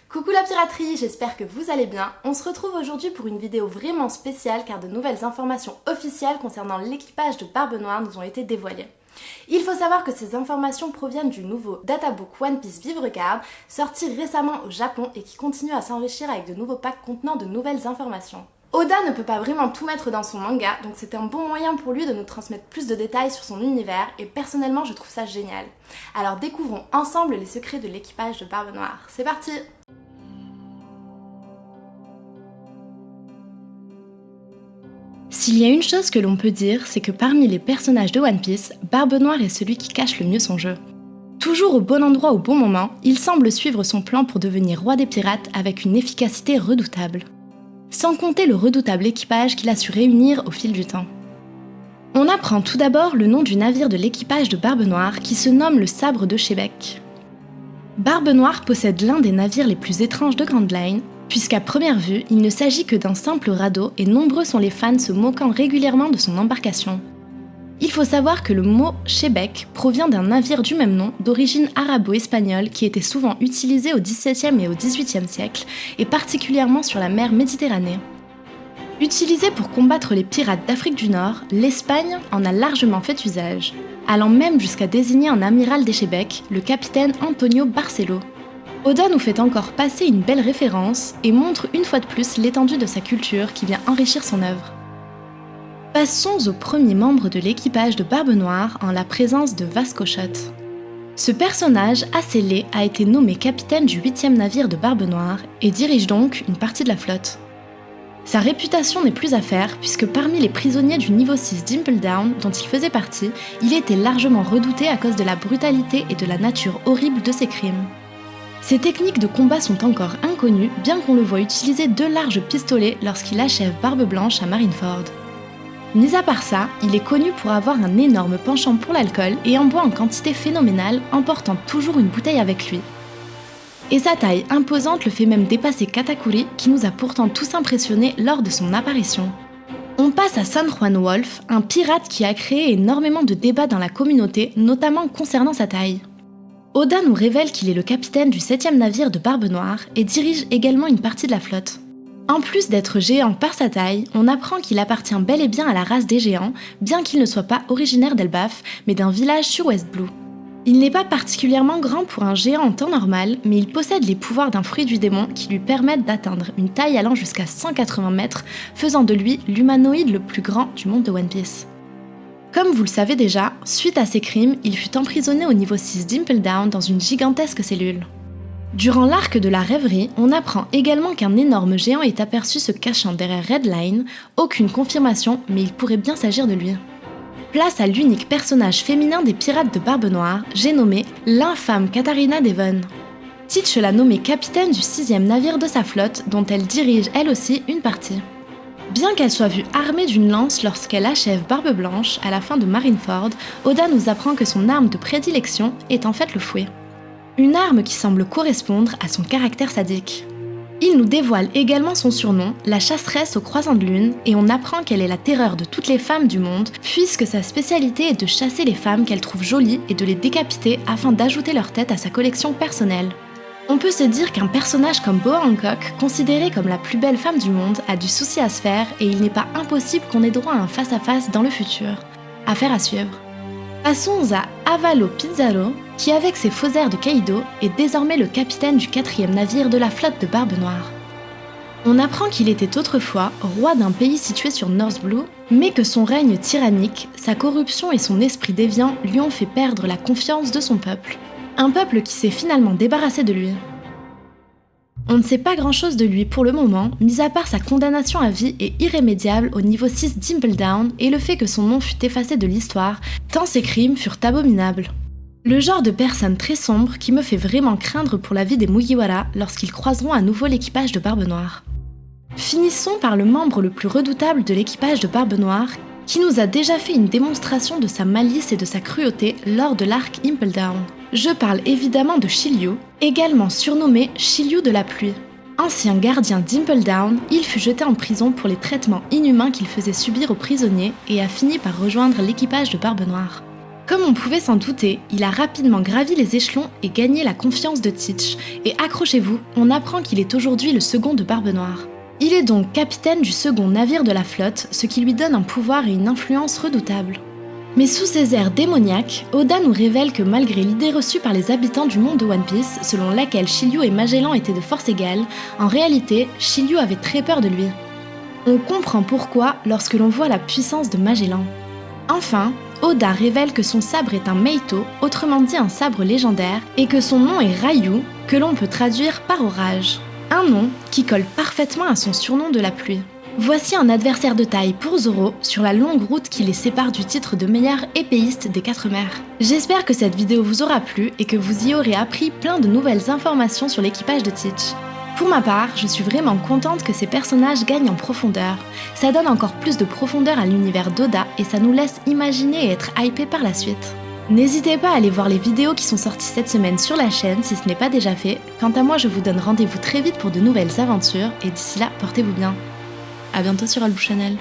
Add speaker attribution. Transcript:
Speaker 1: Coucou la piraterie, j'espère que vous allez bien. On se retrouve aujourd'hui pour une vidéo vraiment spéciale car de nouvelles informations officielles concernant l'équipage de Barbe Noire nous ont été dévoilées. Il faut savoir que ces informations proviennent du nouveau databook One Piece Vivre Card, sorti récemment au Japon et qui continue à s'enrichir avec de nouveaux packs contenant de nouvelles informations. Oda ne peut pas vraiment tout mettre dans son manga, donc c'est un bon moyen pour lui de nous transmettre plus de détails sur son univers, et personnellement je trouve ça génial. Alors découvrons ensemble les secrets de l'équipage de Barbe Noire. C'est parti! S'il y a une chose que l'on peut dire, c'est que parmi les personnages de One Piece, Barbe Noire est celui qui cache le mieux son jeu. Toujours au bon endroit au bon moment, il semble suivre son plan pour devenir roi des pirates avec une efficacité redoutable. Sans compter le redoutable équipage qu'il a su réunir au fil du temps. On apprend tout d'abord le nom du navire de l'équipage de Barbe Noire qui se nomme le Sabre de Shebeck. Barbe Noire possède l'un des navires les plus étranges de Grand Line, puisqu'à première vue, il ne s'agit que d'un simple radeau et nombreux sont les fans se moquant régulièrement de son embarcation. Il faut savoir que le mot Shebeck provient d'un navire du même nom d'origine arabo-espagnole qui était souvent utilisé au XVIIe et au XVIIIe siècle, et particulièrement sur la mer Méditerranée. Utilisé pour combattre les pirates d'Afrique du Nord, l'Espagne en a largement fait usage, allant même jusqu'à désigner un amiral des Shebeck, le capitaine Antonio Barcelo. Oda nous fait encore passer une belle référence et montre une fois de plus l'étendue de sa culture qui vient enrichir son œuvre. Passons au premier membre de l'équipage de Barbe Noire en la présence de Vasco Shot. Ce personnage assez laid a été nommé capitaine du 8e navire de Barbe Noire et dirige donc une partie de la flotte. Sa réputation n'est plus à faire puisque parmi les prisonniers du niveau 6 Dimple Down dont il faisait partie, il était largement redouté à cause de la brutalité et de la nature horrible de ses crimes. Ses techniques de combat sont encore inconnues bien qu'on le voit utiliser 2 larges pistolets lorsqu'il achève Barbe Blanche à Marineford. Mis à part ça, il est connu pour avoir un énorme penchant pour l'alcool et en boit en quantité phénoménale, emportant toujours une bouteille avec lui. Et sa taille imposante le fait même dépasser Katakuri, qui nous a pourtant tous impressionnés lors de son apparition. On passe à San Juan Wolf, un pirate qui a créé énormément de débats dans la communauté, notamment concernant sa taille. Oda nous révèle qu'il est le capitaine du 7e navire de Barbe Noire et dirige également une partie de la flotte. En plus d'être géant par sa taille, on apprend qu'il appartient bel et bien à la race des géants, bien qu'il ne soit pas originaire d'Elbaf, mais d'un village sur West Blue. Il n'est pas particulièrement grand pour un géant en temps normal, mais il possède les pouvoirs d'un fruit du démon qui lui permettent d'atteindre une taille allant jusqu'à 180 mètres, faisant de lui l'humanoïde le plus grand du monde de One Piece. Comme vous le savez déjà, suite à ses crimes, il fut emprisonné au niveau 6 Dimple Down dans une gigantesque cellule. Durant l'arc de la rêverie, on apprend également qu'un énorme géant est aperçu se cachant derrière Red Line, aucune confirmation, mais il pourrait bien s'agir de lui. Place à l'unique personnage féminin des pirates de Barbe Noire, j'ai nommé l'infâme Katarina Devon. Teach l'a nommée capitaine du 6e navire de sa flotte, dont elle dirige elle aussi une partie. Bien qu'elle soit vue armée d'une lance lorsqu'elle achève Barbe Blanche à la fin de Marineford, Oda nous apprend que son arme de prédilection est en fait le fouet. Une arme qui semble correspondre à son caractère sadique. Il nous dévoile également son surnom, la chasseresse aux croisants de lune, et on apprend qu'elle est la terreur de toutes les femmes du monde, puisque sa spécialité est de chasser les femmes qu'elle trouve jolies et de les décapiter afin d'ajouter leur tête à sa collection personnelle. On peut se dire qu'un personnage comme Boa Hancock, considéré comme la plus belle femme du monde, a du souci à se faire et il n'est pas impossible qu'on ait droit à un face-à-face dans le futur. Affaire à suivre. Passons à Avalo Pizarro, qui avec ses faux airs de Kaido est désormais le capitaine du 4e navire de la flotte de Barbe Noire. On apprend qu'il était autrefois roi d'un pays situé sur North Blue, mais que son règne tyrannique, sa corruption et son esprit déviant lui ont fait perdre la confiance de son peuple. Un peuple qui s'est finalement débarrassé de lui. On ne sait pas grand-chose de lui pour le moment, mis à part sa condamnation à vie et irrémédiable au niveau 6 Dimple Down et le fait que son nom fut effacé de l'histoire, tant ses crimes furent abominables. Le genre de personne très sombre qui me fait vraiment craindre pour la vie des Mugiwara lorsqu'ils croiseront à nouveau l'équipage de Barbe Noire. Finissons par le membre le plus redoutable de l'équipage de Barbe Noire, qui nous a déjà fait une démonstration de sa malice et de sa cruauté lors de l'arc Impel Down. Je parle évidemment de Shiryu, également surnommé Shiryu de la pluie. Ancien gardien d'Impel Down, il fut jeté en prison pour les traitements inhumains qu'il faisait subir aux prisonniers et a fini par rejoindre l'équipage de Barbe Noire. Comme on pouvait s'en douter, il a rapidement gravi les échelons et gagné la confiance de Teach. Et accrochez-vous, on apprend qu'il est aujourd'hui le second de Barbe Noire. Il est donc capitaine du second navire de la flotte, ce qui lui donne un pouvoir et une influence redoutables. Mais sous ses airs démoniaques, Oda nous révèle que malgré l'idée reçue par les habitants du monde de One Piece, selon laquelle Shiryu et Magellan étaient de force égale, en réalité, Shiryu avait très peur de lui. On comprend pourquoi lorsque l'on voit la puissance de Magellan. Enfin, Oda révèle que son sabre est un Meito, autrement dit un sabre légendaire, et que son nom est Ryu, que l'on peut traduire par orage. Un nom qui colle parfaitement à son surnom de la pluie. Voici un adversaire de taille pour Zoro sur la longue route qui les sépare du titre de meilleur épéiste des 4 mers. J'espère que cette vidéo vous aura plu et que vous y aurez appris plein de nouvelles informations sur l'équipage de Teach. Pour ma part, je suis vraiment contente que ces personnages gagnent en profondeur. Ça donne encore plus de profondeur à l'univers d'Oda et ça nous laisse imaginer et être hypés par la suite. N'hésitez pas à aller voir les vidéos qui sont sorties cette semaine sur la chaîne si ce n'est pas déjà fait. Quant à moi, je vous donne rendez-vous très vite pour de nouvelles aventures et d'ici là, portez-vous bien. A bientôt sur Albou Channel.